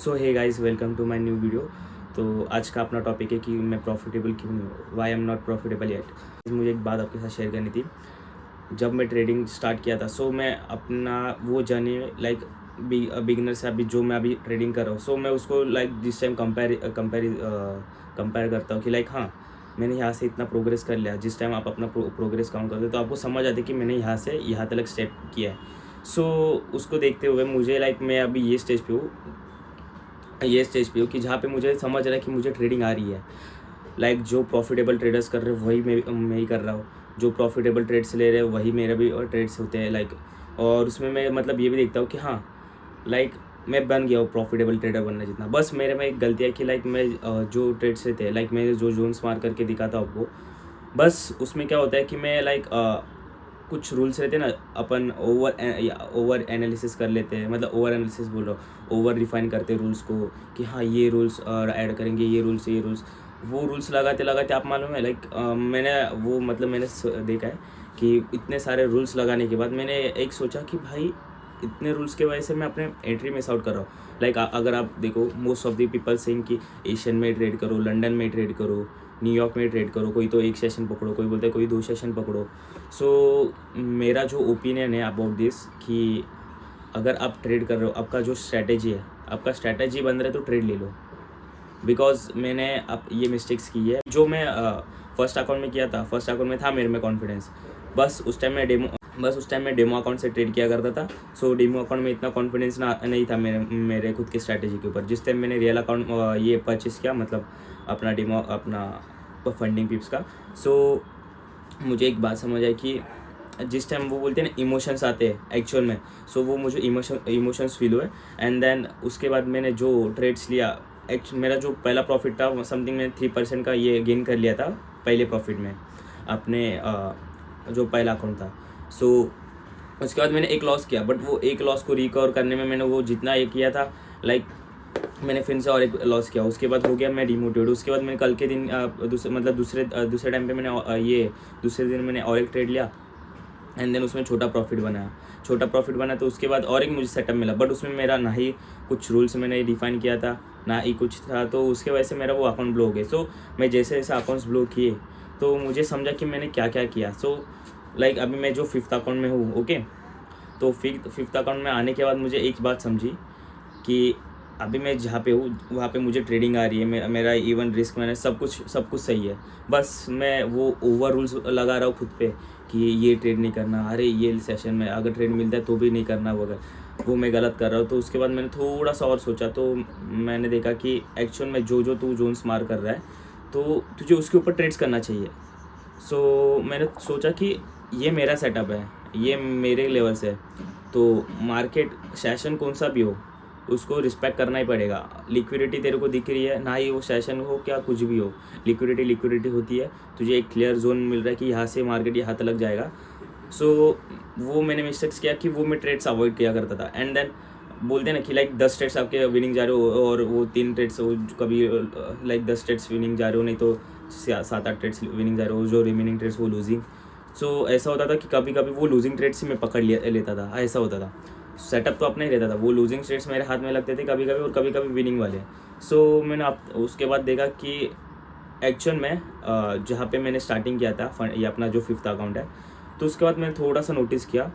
So hey guys, welcome to my new video. तो आज का अपना टॉपिक है कि मैं प्रॉफिटेबल क्यों नहीं हूँ, why am not profitable yet. मुझे एक बात आपके साथ शेयर करनी थी। जब मैं ट्रेडिंग स्टार्ट किया था, सो मैं अपना वो जर्नी लाइक बिगिनर से अभी जो मैं अभी ट्रेडिंग कर रहा हूँ, सो मैं उसको लाइक दिस टाइम कंपेयर करता हूँ कि लाइक हाँ, मैंने यहाँ से इतना प्रोग्रेस कर लिया। जिस टाइम आप अपना प्रोग्रेस काउंट करते हो तो आपको समझ आती है कि मैंने यहाँ से यहाँ तक स्टेप किया है। सो उसको देखते हुए मुझे लाइक मैं अभी ये स्टेज पे हूँ कि जहाँ पे मुझे समझ रहा है कि मुझे ट्रेडिंग आ रही है। लाइक जो प्रॉफिटेबल ट्रेडर्स कर रहे हैं वही मैं ही कर रहा हूँ। जो प्रॉफिटेबल ट्रेड्स ले रहे हैं वही मेरा भी ट्रेड्स होते हैं लाइक। और उसमें मैं मतलब ये भी देखता हूँ कि हाँ, लाइक मैं बन गया हूँ प्रॉफिटेबल ट्रेडर बनना जितना। बस मेरे में एक गलती है कि लाइक मैं जो ट्रेड्स रहते हैं, लाइक मैंने जो जोन्स मार करके दिखाता हूँ आपको, बस उसमें क्या होता है कि मैं लाइक कुछ रूल्स रहते हैं ना, अपन ओवर एनालिसिस कर लेते हैं। मतलब ओवर एनालिसिस बोल रहा हूँ, ओवर रिफाइन करते हैं रूल्स को कि हाँ ये रूल्स ऐड करेंगे, ये रूल्स वो रूल्स लगाते लगाते आप मालूम है लाइक मैंने देखा है कि इतने सारे रूल्स लगाने के बाद मैंने एक सोचा कि भाई इतने रूल्स के वजह से मैं अपने एंट्री मिस आउट कर रहा हूँ। लाइक अगर आप देखो, most of the people saying कि एशियन में ट्रेड करो, लंदन में ट्रेड करो, न्यूयॉर्क में ट्रेड करो। कोई तो एक सेशन पकड़ो, कोई बोलता है कोई 2 सेशन पकड़ो। सो मेरा जो ओपिनियन है अबाउट दिस कि अगर आप ट्रेड कर रहे हो, आपका जो स्ट्रैटेजी है, आपका स्ट्रैटेजी बन रहा है तो ट्रेड ले लो। बिकॉज मैंने अब ये मिस्टेक्स की है जो मैं फर्स्ट अकाउंट में किया था। फर्स्ट अकाउंट में था मेरे में कॉन्फिडेंस, बस उस टाइम मैं डेमो अकाउंट से ट्रेड किया करता था। सो डेमो अकाउंट में इतना कॉन्फिडेंस नहीं था मेरे खुद की स्ट्रैटेजी के ऊपर। जिस टाइम मैंने रियल अकाउंट ये परचेस किया, मतलब अपना फंडिंग पिप्स का, सो मुझे एक बात समझ आई कि जिस टाइम वो बोलते हैं ना इमोशंस आते हैं एक्चुअल में, सो वो मुझे इमोशंस फील हुए। एंड देन उसके बाद मैंने जो ट्रेड्स लिया, मेरा जो पहला प्रॉफिट था समथिंग मैंने 3% का ये गेन कर लिया था पहले प्रॉफिट में अपने जो पहला अकाउंट था। सो उसके बाद मैंने एक लॉस किया, बट वो एक लॉस को रिकवर करने में मैंने वो जितना ये किया था, लाइक मैंने फिर से और एक लॉस किया। उसके बाद हो गया मैं डिमोटिवेट। उसके बाद मैंने कल के दिन दूसरे टाइम पे मैंने ये दूसरे दिन मैंने और एक ट्रेड लिया। एंड देन उसमें छोटा प्रॉफिट बना तो उसके बाद और एक मुझे सेटअप मिला, बट उसमें मेरा ना ही कुछ रूल्स मैंने डिफाइन किया था, ना ही कुछ था। तो उसके वजह से मेरा वो अकाउंट ब्लॉक है। सो मैं जैसे जैसे अकाउंट्स ब्लॉक किए तो मुझे समझा कि मैंने क्या क्या किया। सो लाइक अभी मैं जो 5th अकाउंट में हूँ, ओके, तो 5th अकाउंट में आने के बाद मुझे एक बात समझी कि अभी मैं जहाँ पे हूँ वहाँ पे मुझे ट्रेडिंग आ रही है, मेरा इवन रिस्क मैंने सब कुछ सही है। बस मैं वो ओवर रूल्स लगा रहा हूँ खुद पे कि ये ट्रेड नहीं करना, अरे ये सेशन में अगर ट्रेड मिलता है तो भी नहीं करना वगैरह, वो मैं गलत कर रहा हूँ। तो उसके बाद मैंने थोड़ा सा और सोचा, तो मैंने देखा कि एक्चुअल में जो तू जोन्स मार कर रहा है तो तुझे उसके ऊपर ट्रेड्स करना चाहिए। सो मैंने सोचा कि ये मेरा सेटअप है, ये मेरे लेवल से है, तो मार्केट सेशन कौन सा भी हो उसको रिस्पेक्ट करना ही पड़ेगा। लिक्विडिटी तेरे को दिख रही है ना, ही वो सेशन हो क्या कुछ भी हो, लिक्विडिटी होती है। तुझे एक क्लियर जोन मिल रहा है कि यहाँ से मार्केट यहाँ तक जाएगा। सो वो मैंने मिस्टेक्स किया कि वो मैं ट्रेड्स अवॉइड किया करता था। एंड देन बोलते हैं ना कि लाइक 10 ट्रेड्स आपके विनिंग जा रहे हो और वो 3 ट्रेड्स हो, कभी लाइक 10 ट्रेड्स विनिंग जा रहे हो, नहीं तो 7-8 ट्रेड्स विनिंग जा रहे हो, जो रिमेनिंग ट्रेड्स वो लूजिंग। सो ऐसा होता था कि कभी कभी वो लूजिंग ट्रेड्स ही मैं पकड़ लेता था। ऐसा होता था, सेटअप तो अपना ही रहता था, वो लूजिंग ट्रेड्स मेरे हाथ में लगते थे कभी कभी, और कभी कभी विनिंग वाले। सो मैंने उसके बाद देखा कि एक्चुअल में जहाँ पे मैंने स्टार्टिंग किया था ये अपना जो 5th अकाउंट है, तो उसके बाद मैंने थोड़ा सा नोटिस किया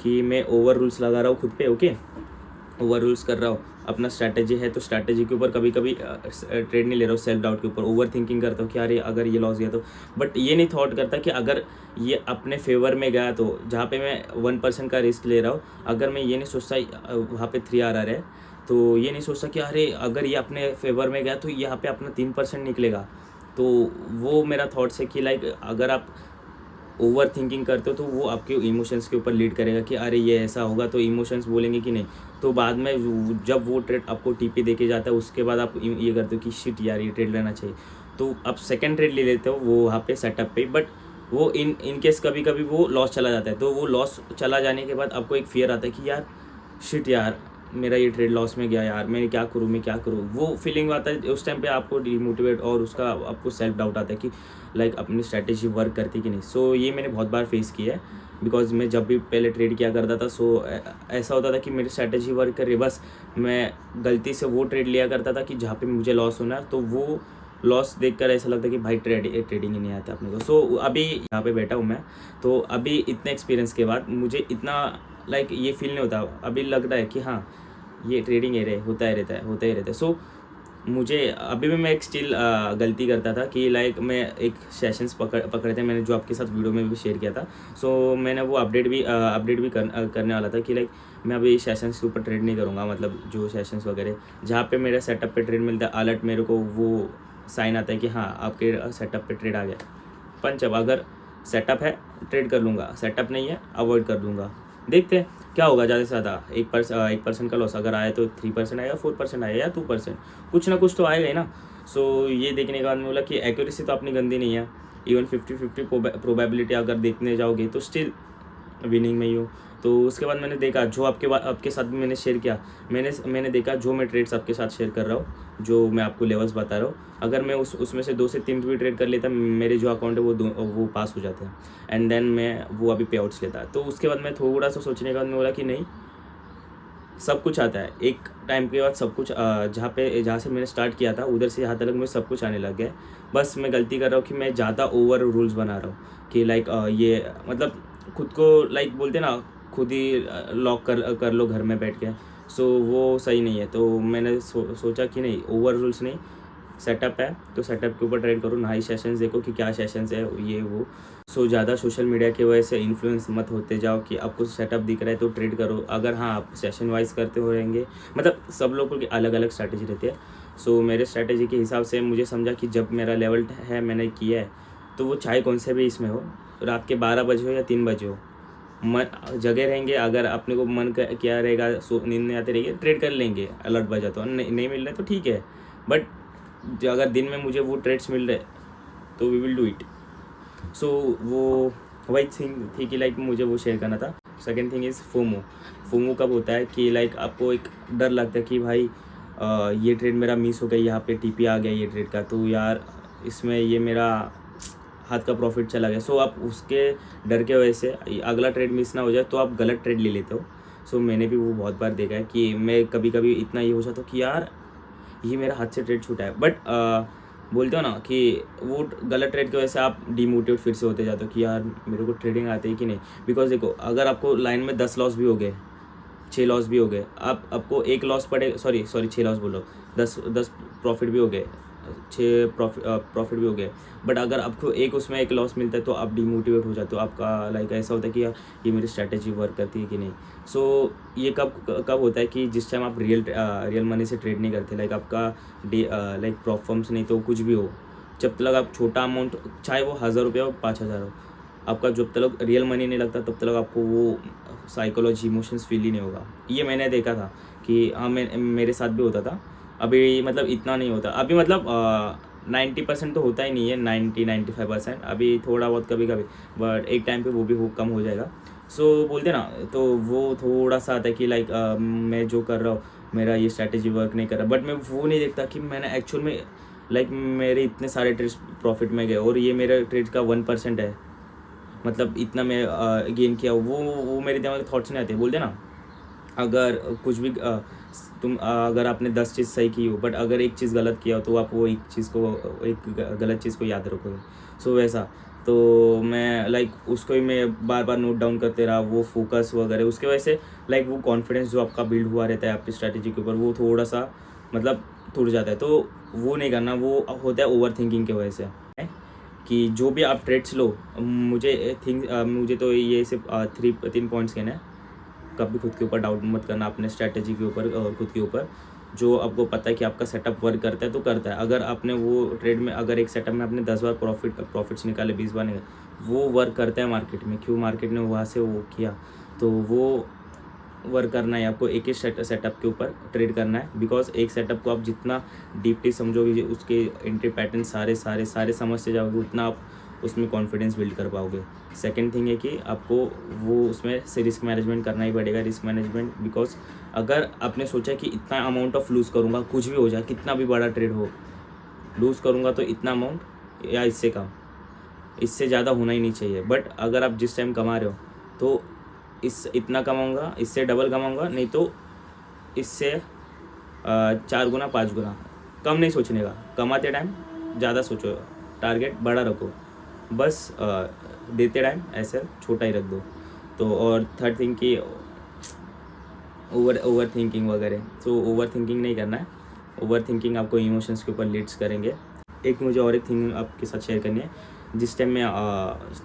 कि मैं ओवर रूल्स लगा रहा हूँ खुद पे, ओके, ओवर रूल्स कर रहा हूँ। अपना स्ट्रैटेजी है तो स्ट्रैटेजी के ऊपर कभी कभी ट्रेड नहीं ले रहा हूँ, सेल्फ डाउट के ऊपर ओवर थिंकिंग करता हूँ कि अरे अगर ये लॉस गया तो, बट ये नहीं थॉट करता कि अगर ये अपने फेवर में गया तो, जहाँ पे मैं 1% का रिस्क ले रहा हूँ, अगर मैं ये नहीं सोचता वहाँ पे 3 RR है, तो ये नहीं सोचता कि अरे अगर ये अपने फेवर में गया तो यहाँ पे अपना 3% निकलेगा। तो वो मेरा थॉट्स है कि लाइक अगर आप ओवर थिंकिंग करते हो तो वो आपके इमोशंस के ऊपर लीड करेगा कि अरे ये ऐसा होगा, तो इमोशंस बोलेंगे कि नहीं, तो बाद में जब वो ट्रेड आपको टीपी देके जाता है उसके बाद आप ये करते हो कि शिट यार ये ट्रेड लेना चाहिए, तो आप सेकंड ट्रेड ले लेते हो वो वहाँ पे सेटअप पे। बट वो इन केस कभी कभी वो लॉस चला जाता है, तो वो लॉस चला जाने के बाद आपको एक फियर आता है कि यार शिट यार मेरा ये ट्रेड लॉस में गया यार, मैं क्या करूँ, वो फीलिंग आता है उस टाइम पे आपको डिमोटिवेट, और उसका आपको सेल्फ डाउट आता है कि लाइक अपनी स्ट्रैटेजी वर्क करती कि नहीं। सो ये मैंने बहुत बार फेस किया है, बिकॉज मैं जब भी पहले ट्रेड किया करता था, सो ऐसा होता था कि मेरी स्ट्रैटेजी वर्क कर रही है, बस मैं गलती से वो ट्रेड लिया करता था कि जहाँ पे मुझे लॉस होना है, तो वो लॉस देखकर ऐसा लगता है कि भाई ट्रेडिंग ही नहीं आता अपने को। सो अभी यहाँ पे बैठा हूँ मैं, तो अभी इतने एक्सपीरियंस के बाद मुझे इतना लाइक ये फील नहीं होता, अभी लगता है कि हाँ ये ट्रेडिंग होता ही रहता है। सो मुझे अभी भी मैं एक स्टिल गलती करता था कि लाइक मैं एक सेशंस पकड़े थे, मैंने जो आपके साथ वीडियो में भी शेयर किया था। सो मैंने वो अपडेट भी करने वाला था कि लाइक मैं अभी सेशंस के ऊपर ट्रेड नहीं करूँगा, मतलब जो सेशंस वगैरह जहाँ पे मेरे सेटअप पे ट्रेड मिलता है, अलर्ट मेरे को वो साइन आता है कि हाँ आपके सेटअप पे ट्रेड आ गया, पंच। अब अगर सेटअप है ट्रेड कर लूँगा, सेटअप नहीं है अवॉइड कर दूँगा, देखते हैं क्या होगा। ज़्यादा से ज़्यादा 1% का लॉस अगर आया तो 3% आएगा, 4% आएगा या 2%, कुछ ना कुछ तो आएगा ही ना। सो ये देखने के बाद में बोला कि एक्यूरेसी तो अपनी गंदी नहीं है, इवन 50-50 प्रोबेबिलिटी अगर देखने जाओगे तो स्टिल विनिंग में ही हो। तो उसके बाद मैंने देखा जो आपके साथ भी मैंने शेयर किया, मैंने देखा जो मैं ट्रेड्स आपके साथ शेयर कर रहा हूँ, जो मैं आपको लेवल्स बता रहा हूँ, अगर मैं उसमें से 2 से 3 भी ट्रेड कर लेता, मेरे जो अकाउंट है वो पास हो जाते हैं, एंड देन मैं वो अभी पे आउट्स लेता। तो उसके बाद मैं थोड़ा सा सोचने के बाद मैं बोला कि नहीं, सब कुछ आता है एक टाइम के बाद, सब कुछ जहाँ से मैंने स्टार्ट किया था उधर से यहाँ तक मुझे सब कुछ आने लग गया। बस मैं गलती कर रहा हूँ कि मैं ज़्यादा ओवर रूल्स बना रहा हूँ कि लाइक ये मतलब खुद को लाइक बोलते ना, खुद ही लॉक कर लो घर में बैठ के। सो वो सही नहीं है। तो मैंने सोचा कि नहीं, ओवर रूल्स नहीं, सेटअप है तो सेटअप के ऊपर ट्रेड करो, ना ही सेशंस देखो कि क्या सेशंस है ये वो। सो ज़्यादा सोशल मीडिया की वजह से इन्फ्लुएंस मत होते जाओ कि आपको सेटअप दिख रहा है तो ट्रेड करो। अगर हाँ आप सेशन वाइज करते हो रहेंगे, मतलब सब लोगों की अलग अलग स्ट्रैटेजी रहती है। सो मेरे स्ट्रैटेजी के हिसाब से मुझे समझा कि जब मेरा लेवल है, मैंने किया है, तो वो चाहे कौन से भी इसमें हो, रात के 12 बजे हो या 3 बजे हो, मन जगह रहेंगे। अगर अपने को मन क्या रहेगा, नींद नहीं आती रहेगी, ट्रेड कर लेंगे, अलर्ट बजा तो नहीं मिल रहा तो ठीक है, बट अगर दिन में मुझे वो ट्रेड्स मिल रहे तो वी विल डू इट। सो वो वही थिंग थी कि लाइक मुझे वो शेयर करना था। सेकेंड थिंग इज़ फोमो कब होता है कि लाइक आपको एक डर लगता है कि भाई ये ट्रेड मेरा मिस हो गया, यहाँ पे टीपी आ गया ये ट्रेड का, तो यार इसमें ये मेरा हाथ का प्रॉफिट चला गया। सो आप उसके डर के वजह से अगला ट्रेड मिस ना हो जाए तो आप गलत ट्रेड ले लेते हो। सो मैंने भी वो बहुत बार देखा है कि मैं कभी कभी इतना ये हो जाता कि यार ये मेरा हाथ से ट्रेड छूटा है, बट बोलते हो ना कि वो गलत ट्रेड की वजह से आप डिमोटिवेट फिर से होते जाते हो कि यार मेरे को ट्रेडिंग आती है कि नहीं। बिकॉज देखो, अगर आपको लाइन में 10 लॉस भी हो गए, 6 लॉस भी हो गए, आपको 1 लॉस पड़े, सॉरी 6 लॉस बोलो, 10 प्रॉफिट भी हो गए, 6 प्रॉफिट भी हो गए, बट अगर आपको उसमें एक लॉस मिलता है तो आप डिमोटिवेट हो जाते हो। आपका लाइक ऐसा होता है कि यार ये मेरी स्ट्रैटेजी वर्क करती है कि नहीं। सो ये कब होता है कि जिस टाइम आप रियल मनी से ट्रेड नहीं करते, लाइक आपका लाइक प्रॉफिट्स नहीं तो कुछ भी हो, जब तक आप छोटा अमाउंट, चाहे वो 1000 रुपये हो 5000 हो, आपका जब तक रियल मनी नहीं लगता तब तक आपको वो साइकोलॉजी इमोशंस फील ही नहीं होगा। ये मैंने देखा था कि हाँ, मेरे साथ भी होता था। अभी मतलब इतना नहीं होता, अभी मतलब 90% तो होता ही नहीं है, 90-95%, अभी थोड़ा बहुत कभी कभी, बट एक टाइम पे वो भी कम हो जाएगा। सो बोलते ना, तो वो थोड़ा सा आता है कि लाइक मैं जो कर रहा हूँ मेरा ये स्ट्रैटेजी वर्क नहीं कर रहा, बट मैं वो नहीं देखता कि मैंने एक्चुअल में लाइक मेरे इतने सारे ट्रेड्स प्रॉफिट में गए और ये मेरे ट्रेड्स का 1% है, मतलब इतना मैं गेन किया, वो मेरे दिमाग में थॉट्स नहीं आते। बोलते ना, अगर कुछ भी अगर आपने 10 चीज़ सही की हो, बट अगर एक चीज़ गलत किया हो तो आप वो एक गलत चीज़ को याद रखोगे। सो वैसा तो मैं लाइक उसको ही मैं बार बार नोट डाउन करते रहा, वो फोकस वगैरह, उसके वजह से लाइक वो कॉन्फिडेंस जो आपका बिल्ड हुआ रहता है आपकी स्ट्रैटेजी के ऊपर, वो थोड़ा सा मतलब टूट जाता है। तो वो नहीं करना, वो होता है ओवर थिंकिंग की वजह से कि जो भी आप ट्रेड्स लो, मुझे तो ये सिर्फ 3 पॉइंट्स कहना है। कभी खुद के ऊपर डाउट मत करना, अपने स्ट्रैटेजी के ऊपर और खुद के ऊपर। जो आपको पता है कि आपका सेटअप वर्क करता है तो करता है। अगर आपने वो ट्रेड में, अगर एक सेटअप में आपने 10 बार प्रॉफिट्स निकाले, 20 बार निकाले, वो वर्क करता है मार्केट में, क्यों मार्केट ने वहाँ से वो किया, तो वो वर्क करना है आपको। एक ही सेटअप के ऊपर ट्रेड करना है, बिकॉज एक सेटअप को आप जितना डीपली समझोगे, उसके एंट्री पैटर्न सारे समझते जाओगे, उतना आप उसमें कॉन्फिडेंस बिल्ड कर पाओगे। सेकंड थिंग है कि आपको वो उसमें से रिस्क मैनेजमेंट करना ही पड़ेगा। रिस्क मैनेजमेंट बिकॉज अगर आपने सोचा कि इतना अमाउंट ऑफ लूज़ करूँगा, कुछ भी हो जाए, कितना भी बड़ा ट्रेड हो, लूज़ करूँगा तो इतना अमाउंट या इससे कम, इससे ज़्यादा होना ही नहीं चाहिए। बट अगर आप जिस टाइम कमा रहे हो तो इतना कमाऊँगा, इससे डबल कमाऊँगा, नहीं तो इससे 4 गुना 5 गुना। कम नहीं सोचने का, कमाते टाइम ज़्यादा सोचो, टारगेट बड़ा रखो, बस देते टाइम ऐसे छोटा ही रख दो। तो और थर्ड थिंग कि ओवर थिंकिंग वगैरह, तो ओवर थिंकिंग नहीं करना है। ओवर थिंकिंग आपको इमोशंस के ऊपर लीड्स करेंगे। एक मुझे और एक थिंग आपके साथ शेयर करनी है। जिस टाइम मैं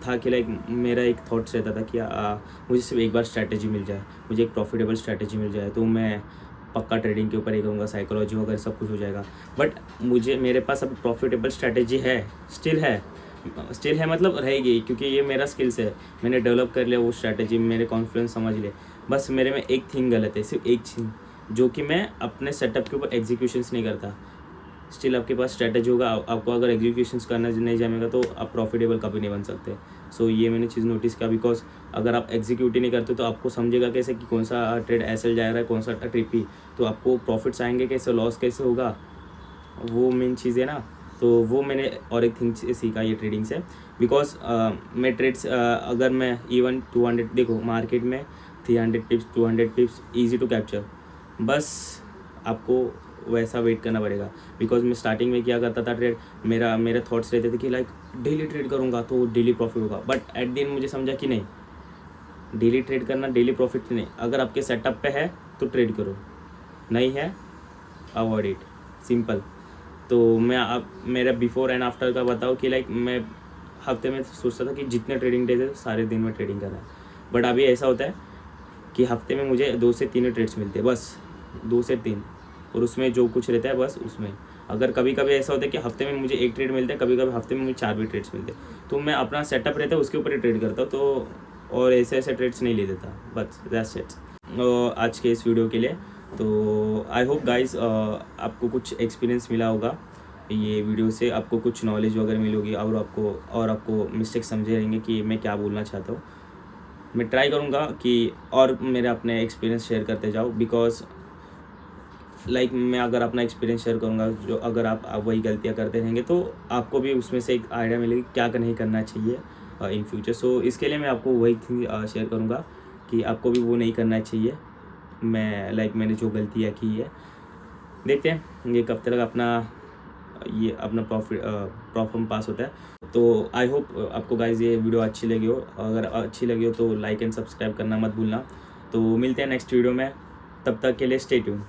था कि लाइक मेरा एक थॉट्स रहता था कि मुझे सिर्फ एक बार स्ट्रैटेजी मिल जाए, मुझे एक प्रॉफिटेबल स्ट्रैटेजी मिल जाए तो मैं पक्का ट्रेडिंग के ऊपर ही करूँगा, साइकोलॉजी वगैरह सब कुछ हो जाएगा। बट मेरे पास अब प्रॉफिटेबल स्ट्रैटेजी है, स्टिल है मतलब रहेगी, क्योंकि ये मेरा स्किल्स है, मैंने डेवलप कर लिया वो स्ट्रैटेजी, मेरे कॉन्फिडेंस समझ ले। बस मेरे में एक थिंग गलत है, सिर्फ एक थिंग, जो कि मैं अपने सेटअप के ऊपर एग्जीक्यूशंस नहीं करता। स्टिल आपके पास स्ट्रैटेजी होगा, आपको अगर एग्जीक्यूशंस करना नहीं जमेगा तो आप प्रॉफिटेबल कभी नहीं बन सकते। सो ये मैंने चीज़ नोटिस किया, बिकॉज अगर आप एग्जीक्यूट ही नहीं करते तो आपको समझेगा कैसे कि कौन सा ट्रेड ऐसे जा रहा है, कौन सा ट्रिपी, तो आपको प्रॉफिट्स आएंगे कैसे, लॉस कैसे होगा, वो मेन चीज़ है ना। तो वो मैंने और एक थिंग सीखा ये ट्रेडिंग से, बिकॉज मैं ट्रेड्स अगर मैं इवन 200, देखो मार्केट में 300 pips 200 pips easy to capture, बस आपको वैसा वेट करना पड़ेगा। बिकॉज मैं स्टार्टिंग में क्या करता था ट्रेड, मेरे थॉट्स रहते थे कि लाइक डेली ट्रेड करूँगा तो डेली प्रॉफिट होगा। बट एट द एंड मुझे समझा कि नहीं, डेली ट्रेड करना डेली प्रॉफिट नहीं, अगर आपके सेटअप पे है तो ट्रेड करो, नहीं है अवॉइड इट, सिंपल। तो मैं अब मेरा बिफोर एंड आफ्टर का बताऊँ कि लाइक मैं हफ्ते में सोचता था कि जितने ट्रेडिंग डेज है सारे दिन में ट्रेडिंग करना है। बट अभी ऐसा होता है कि हफ्ते में मुझे 2 से 3 ट्रेड्स मिलते हैं, बस 2 से 3, और उसमें जो कुछ रहता है बस उसमें। अगर कभी कभी ऐसा होता है कि हफ्ते में मुझे 1 ट्रेड मिलता है, कभी कभी हफ्ते में मुझे 4 भी ट्रेड्स मिलते हैं, तो मैं अपना सेटअप रहता है उसके ऊपर ही ट्रेड करता हूँ, तो और ऐसे ट्रेड्स नहीं ले देता, बस दैट्स इट आज के इस वीडियो के लिए। तो आई होप गाइज आपको कुछ एक्सपीरियंस मिला होगा ये वीडियो से, आपको कुछ नॉलेज वगैरह मिली होगी, और आपको मिस्टेक समझे रहेंगे कि मैं क्या बोलना चाहता हूँ। मैं ट्राई करूँगा कि और मेरे अपने एक्सपीरियंस शेयर करते जाओ, बिकॉज लाइक मैं अगर अपना एक्सपीरियंस शेयर करूँगा, जो अगर आप वही गलतियाँ करते रहेंगे तो आपको भी उसमें से एक आइडिया मिलेगी क्या नहीं करना चाहिए इन फ्यूचर। सो इसके लिए मैं आपको वही थिंग शेयर करूँगा कि आपको भी वो नहीं करना चाहिए। मैंने जो गलतियाँ की है, देखते हैं ये कब तक अपना प्रॉब्लम पास होता है। तो आई होप आपको गाइज ये वीडियो अच्छी लगी हो, अगर अच्छी लगी हो तो लाइक एंड सब्सक्राइब करना मत भूलना। तो मिलते हैं नेक्स्ट वीडियो में, तब तक के लिए स्टे ट्यून्ड।